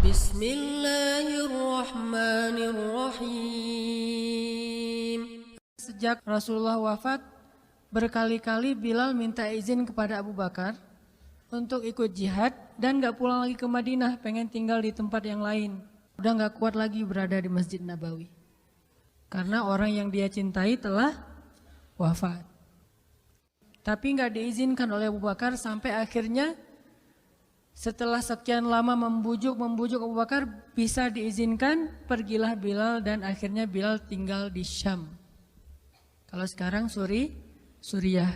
Bismillahirrahmanirrahim. Sejak Rasulullah wafat, berkali-kali Bilal minta izin kepada Abu Bakar untuk ikut jihad dan gak pulang lagi ke Madinah, pengen tinggal di tempat yang lain. Udah gak kuat lagi berada di Masjid Nabawi. Karena orang yang dia cintai telah wafat. Tapi gak diizinkan oleh Abu Bakar sampai akhirnya setelah sekian lama membujuk Abu Bakar bisa diizinkan, pergilah Bilal dan akhirnya Bilal tinggal di Syam. Kalau sekarang Suriah.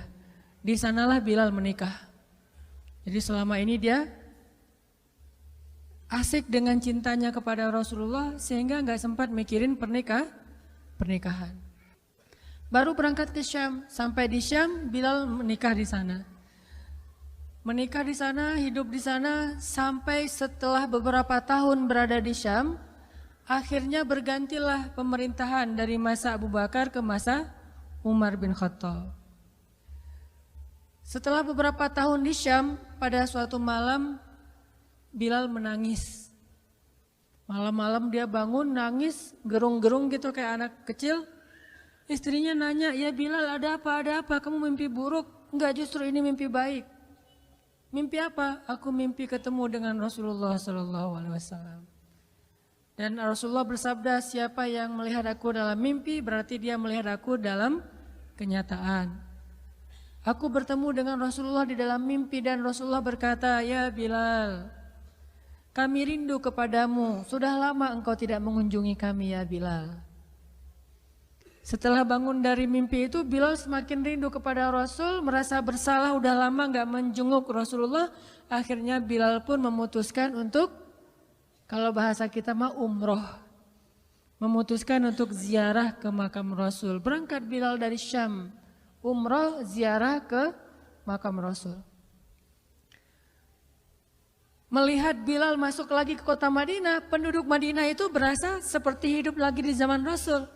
Di sanalah Bilal menikah. Jadi selama ini dia asik dengan cintanya kepada Rasulullah sehingga nggak sempat mikirin pernikahan. Baru berangkat ke Syam, sampai di Syam Bilal menikah di sana. Menikah di sana, hidup di sana sampai setelah beberapa tahun berada di Syam, akhirnya bergantilah pemerintahan dari masa Abu Bakar ke masa Umar bin Khattab. Setelah beberapa tahun di Syam, pada suatu malam Bilal menangis. Malam-malam dia bangun nangis, gerung-gerung gitu kayak anak kecil. Istrinya nanya, "Ya Bilal, ada apa? Ada apa? Kamu mimpi buruk?" "Enggak, justru ini mimpi baik." "Mimpi apa?" "Aku mimpi ketemu dengan Rasulullah SAW." Dan Rasulullah bersabda, "Siapa yang melihat aku dalam mimpi, berarti dia melihat aku dalam kenyataan." Aku bertemu dengan Rasulullah di dalam mimpi dan Rasulullah berkata, "Ya Bilal, kami rindu kepadamu. Sudah lama engkau tidak mengunjungi kami ya Bilal." Setelah bangun dari mimpi itu, Bilal semakin rindu kepada Rasul, merasa bersalah udah lama gak menjenguk Rasulullah. Akhirnya Bilal pun memutuskan untuk, kalau bahasa kita mah umroh, memutuskan untuk ziarah ke makam Rasul. Berangkat Bilal dari Syam, umroh ziarah ke makam Rasul. Melihat Bilal masuk lagi ke kota Madinah, penduduk Madinah itu berasa seperti hidup lagi di zaman Rasul.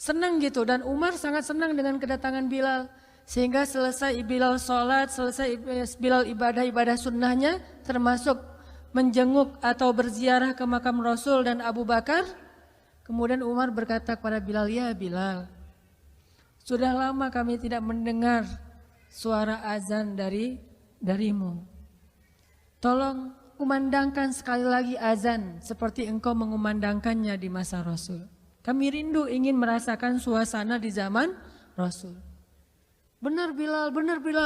Senang gitu, dan Umar sangat senang dengan kedatangan Bilal. Sehingga selesai Bilal sholat, selesai Bilal ibadah sunnahnya, termasuk menjenguk atau berziarah ke makam Rasul dan Abu Bakar. Kemudian Umar berkata kepada Bilal, "Ya Bilal, sudah lama kami tidak mendengar suara azan darimu. Tolong kumandangkan sekali lagi azan seperti engkau mengumandangkannya di masa Rasul. Kami rindu ingin merasakan suasana di zaman Rasul." Benar Bilal,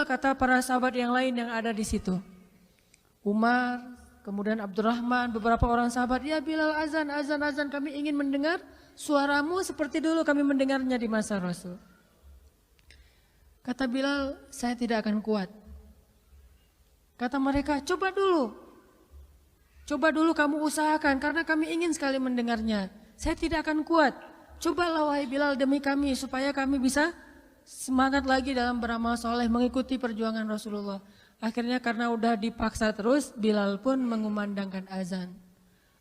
kata para sahabat yang lain yang ada di situ. Umar, kemudian Abdurrahman, beberapa orang sahabat, "Ya Bilal, azan, kami ingin mendengar suaramu seperti dulu kami mendengarnya di masa Rasul." Kata Bilal, "Saya tidak akan kuat." Kata mereka, coba dulu kamu usahakan karena kami ingin sekali mendengarnya. "Saya tidak akan kuat. Cobalah wahai Bilal demi kami supaya kami bisa semangat lagi dalam beramal soleh mengikuti perjuangan Rasulullah." Akhirnya karena udah dipaksa terus, Bilal pun mengumandangkan azan.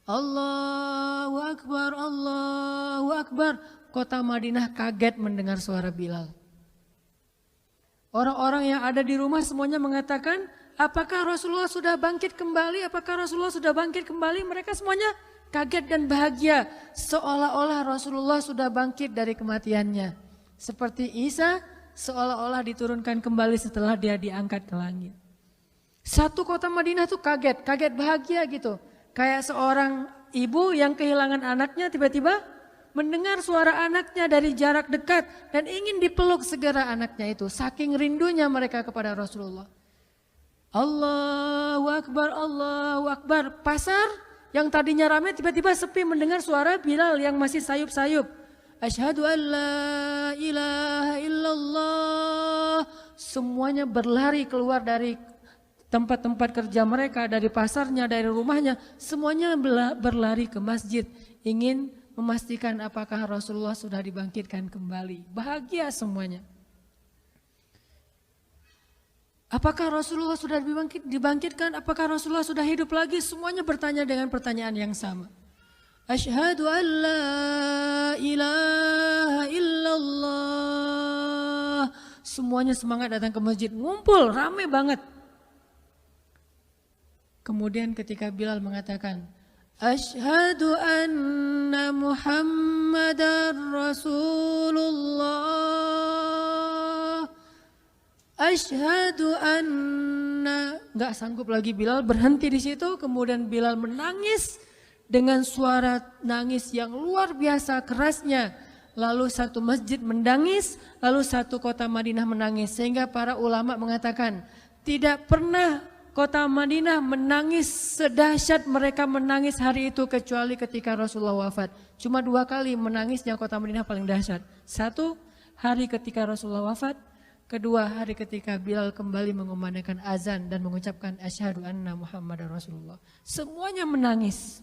Allahu Akbar, Allahu Akbar. Kota Madinah kaget mendengar suara Bilal. Orang-orang yang ada di rumah semuanya mengatakan, "Apakah Rasulullah sudah bangkit kembali? Apakah Rasulullah sudah bangkit kembali?" Mereka semuanya kaget dan bahagia, seolah-olah Rasulullah sudah bangkit dari kematiannya. Seperti Isa seolah-olah diturunkan kembali setelah dia diangkat ke langit. Satu kota Madinah tuh kaget bahagia gitu. Kayak seorang ibu yang kehilangan anaknya tiba-tiba mendengar suara anaknya dari jarak dekat dan ingin dipeluk segera anaknya itu. Saking rindunya mereka kepada Rasulullah. Allahu Akbar, Allahu Akbar. Pasar yang tadinya ramai tiba-tiba sepi mendengar suara Bilal yang masih sayup-sayup. Asyhadu an la ilaha illallah. Semuanya berlari keluar dari tempat-tempat kerja mereka, dari pasarnya, dari rumahnya. Semuanya berlari ke masjid, ingin memastikan apakah Rasulullah sudah dibangkitkan kembali. Bahagia semuanya. Apakah Rasulullah sudah dibangkitkan? Apakah Rasulullah sudah hidup lagi? Semuanya bertanya dengan pertanyaan yang sama. Asyhadu an la ilaha illallah. Semuanya semangat datang ke masjid, ngumpul, ramai banget. Kemudian ketika Bilal mengatakan, Asyhadu anna Muhammadar Rasulullah. Asyhadu anna. Enggak sanggup lagi Bilal, berhenti di situ. Kemudian Bilal menangis dengan suara nangis yang luar biasa kerasnya. Lalu satu masjid menangis, lalu satu kota Madinah menangis. Sehingga para ulama mengatakan tidak pernah kota Madinah menangis sedahsyat mereka menangis hari itu kecuali ketika Rasulullah wafat. Cuma 2 kali menangisnya kota Madinah paling dahsyat. 1 hari ketika Rasulullah wafat, 2 hari ketika Bilal kembali mengumandangkan azan dan mengucapkan asyhadu anna Muhammadar Rasulullah. Semuanya menangis.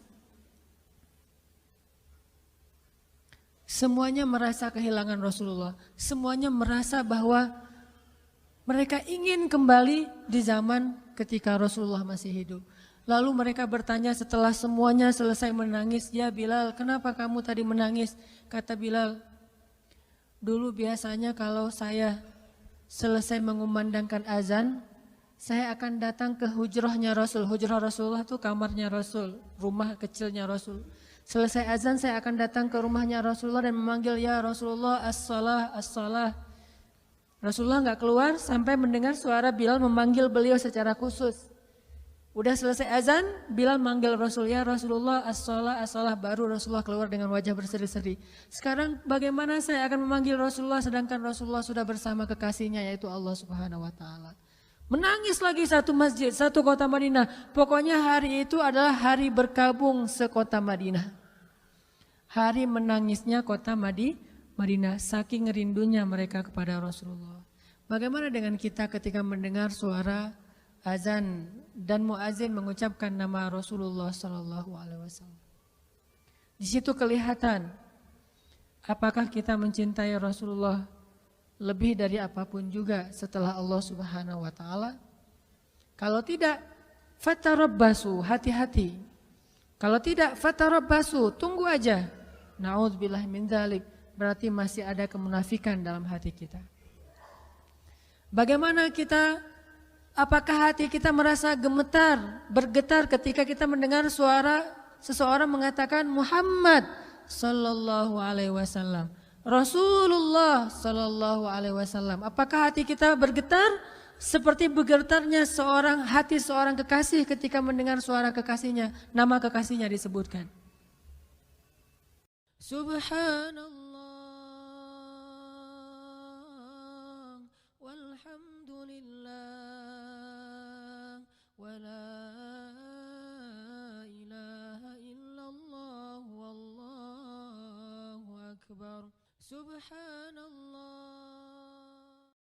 Semuanya merasa kehilangan Rasulullah. Semuanya merasa bahwa mereka ingin kembali di zaman ketika Rasulullah masih hidup. Lalu mereka bertanya setelah semuanya selesai menangis, "Ya Bilal, kenapa kamu tadi menangis?" Kata Bilal, "Dulu biasanya kalau saya selesai mengumandangkan azan, saya akan datang ke hujrahnya Rasul." Hujrah Rasulullah itu kamarnya Rasul, rumah kecilnya Rasul. Selesai azan saya akan datang ke rumahnya Rasulullah dan memanggil, "Ya Rasulullah, as-salah, as-salah." Rasulullah enggak keluar sampai mendengar suara Bilal memanggil beliau secara khusus. Udah selesai azan, Bilal manggil Rasul, "Ya Rasulullah, as-salah, as-salah." Baru Rasulullah keluar dengan wajah berseri-seri. Sekarang bagaimana saya akan memanggil Rasulullah sedangkan Rasulullah sudah bersama kekasihnya yaitu Allah Subhanahu wa taala. Menangis lagi satu masjid, satu kota Madinah. Pokoknya hari itu adalah hari berkabung sekota Madinah. Hari menangisnya kota Madinah, saking rindunya mereka kepada Rasulullah. Bagaimana dengan kita ketika mendengar suara azan dan muazin mengucapkan nama Rasulullah Sallallahu Alaihi Wasallam? Di situ kelihatan apakah kita mencintai Rasulullah lebih dari apapun juga setelah Allah Subhanahu Wa Taala. Kalau tidak, fatarabbasu, hati-hati. Kalau tidak, fatarabbasu, tunggu aja. Na'udzubillah min dzalik, berarti masih ada kemunafikan dalam hati kita. Bagaimana kita, apakah hati kita merasa gemetar, bergetar ketika kita mendengar suara seseorang mengatakan Muhammad sallallahu alaihi wasallam, Rasulullah sallallahu alaihi wasallam. Apakah hati kita bergetar seperti bergetarnya hati seorang kekasih ketika mendengar suara kekasihnya, nama kekasihnya disebutkan? Subhanallah walhamdulillah wa la ilaha illallah wallahu akbar. Subhanallah